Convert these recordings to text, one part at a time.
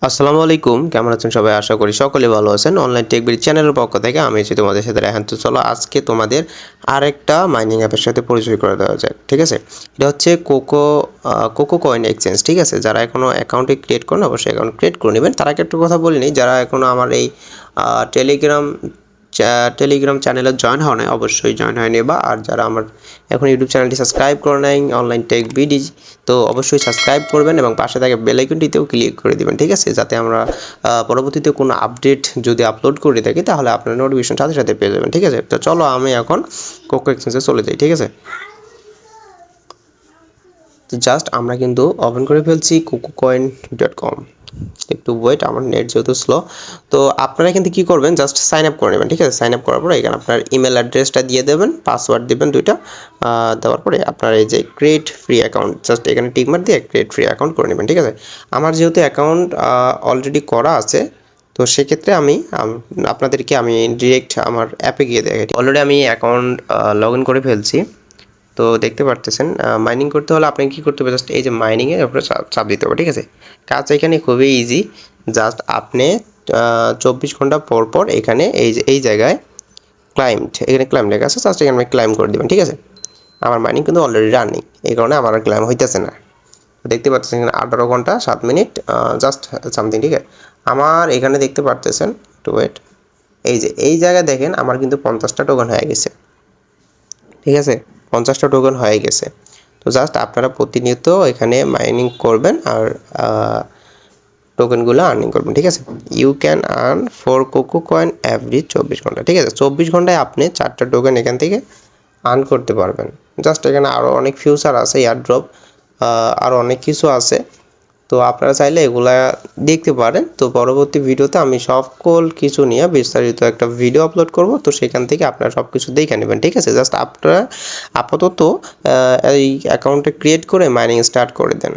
আসসালামু আলাইকুম, কেমন আছেন সবাই? আশা করি সকলে ভালো আছেন। অনলাইন টেক বিডি চ্যানেলের পক্ষ থেকে আমি আছি তোমাদের সাথে রায়হান। তো চলো আজকে তোমাদের আরেকটা মাইনিং অ্যাপের সাথে পরিচয় করে দেওয়া যাক, ঠিক আছে? এটা হচ্ছে কোকো কয়েন এক্সচেঞ্জ, ঠিক আছে? যারা এখনও অ্যাকাউন্টে ক্রিয়েট করেন অবশ্যই অ্যাকাউন্ট ক্রিয়েট করে নেবেন। তার আগে একটু কথা বলে নিই, যারা এখনও আমার এই টেলিগ্রাম চ্যানেলে জয়েন হওয়া নাই অবশ্যই জয়েন হয়ে নেবা। আর যারা আমার এখন ইউটিউব চ্যানেলটি সাবস্ক্রাইব করে নাই অনলাইন টেক বিডি, তো অবশ্যই সাবস্ক্রাইব করবেন এবং পাশে থাকা বেল আইকনটিতেও ক্লিক করে দিবেন, ঠিক আছে? যাতে আমরা পরবর্তীতে কোনো আপডেট যদি আপলোড করে থাকি তাহলে আপনার নোটিফিকেশন সাথে সাথে পেয়ে যাবেন, ঠিক আছে? তো চলো আমি এখন কোকো এক্সচেঞ্জে চলে যাই, ঠিক আছে? তো জাস্ট আমরা কিন্তু ওপেন করে ফেলছি cococoin.com। একটু ওয়েট, আমার নেট যেহেতু স্লো। তো আপনারা কিন্তু কী করবেন, জাস্ট সাইন আপ করে নেবেন, ঠিক আছে? সাইন আপ করার পরে এখানে আপনার ইমেল অ্যাড্রেসটা দিয়ে দেবেন, পাসওয়ার্ড দেবেন দুইটা। দেওয়ার পরে আপনার এই যে ক্রিয়েট ফ্রি অ্যাকাউন্ট, জাস্ট এখানে টিকমার্ক দিয়ে ক্রিয়েট ফ্রি অ্যাকাউন্ট করে নেবেন, ঠিক আছে? আমার যেহেতু অ্যাকাউন্ট অলরেডি করা আছে, তো সেক্ষেত্রে আমি আপনাদেরকে আমি ডিরেক্ট আমার অ্যাপে গিয়ে দেখাই। অলরেডি আমি অ্যাকাউন্ট লগ ইন করে ফেলছি। তো দেখতে পারতেছেন মাইনিং করতে হলে আপনাকে কী করতে হবে, জাস্ট এই যে মাইনিংয়ের উপরে চাপ দিতে হবে, ঠিক আছে? কাজ এখানে খুবই ইজি। জাস্ট আপনি 24 ঘন্টা পর পর এখানে এই জায়গায় এখানে ক্লাইম লেখা আছে, জাস্ট এখানে ক্লাইম করে দেবেন, ঠিক আছে? আমার মাইনিং কিন্তু অলরেডি রানিং, এই কারণে আমার ক্লাইম হইতেছে না। দেখতে পাচ্ছেন এখানে 18 ঘন্টা 7 মিনিট জাস্ট সামথিং, ঠিক আছে? আমার এখানে দেখতে পারতেছেন, টু ওয়েট, এই যে এই জায়গায় দেখেন আমার কিন্তু 50টা টোকেন হয়ে গেছে, ঠিক আছে? 50টা টোকেন হয়ে গেছে। তো জাস্ট আপনারা প্রতিনিয়ত এখানে মাইনিং করবেন আর টোকেনগুলো আর্নিং করবেন, ঠিক আছে? You can earn 4 coco coin every 24 ঘন্টা, ঠিক আছে? 24 ঘন্টায় আপনি 4টা টোকেন এখান থেকে আর্ন করতে পারবেন। জাস্ট এখানে আরও অনেক ফিউচার আছে, এয়ারড্রপ আরও অনেক কিছু আছে। তো আপনারা চাইলে এগুলা দেখতে পারেন। তো পরবর্তী ভিডিওতে আমি সকল কিছু নিয়ে বিস্তারিত একটা ভিডিও আপলোড করব, তো সেখান থেকে আপনারা সব কিছু দেখে নেবেন, ঠিক আছে? জাস্ট আপনারা আপাতত এই অ্যাকাউন্টটা ক্রিয়েট করে মাইনিং স্টার্ট করে দেন।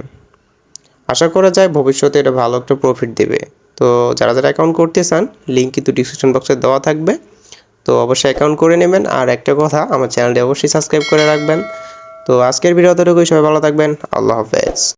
আশা করা যায় ভবিষ্যতে এটা ভালো একটা প্রফিট দেবে। তো যারা যারা অ্যাকাউন্ট করতে চান লিঙ্ক কিন্তু ডিসক্রিপশন বক্সে দেওয়া থাকবে, তো অবশ্যই অ্যাকাউন্ট করে নেবেন। আর একটা কথা, আমার চ্যানেলটি অবশ্যই সাবস্ক্রাইব করে রাখবেন। তো আজকের ভিডিও এতটুকুই, সবাই ভালো থাকবেন, আল্লাহ হাফেজ।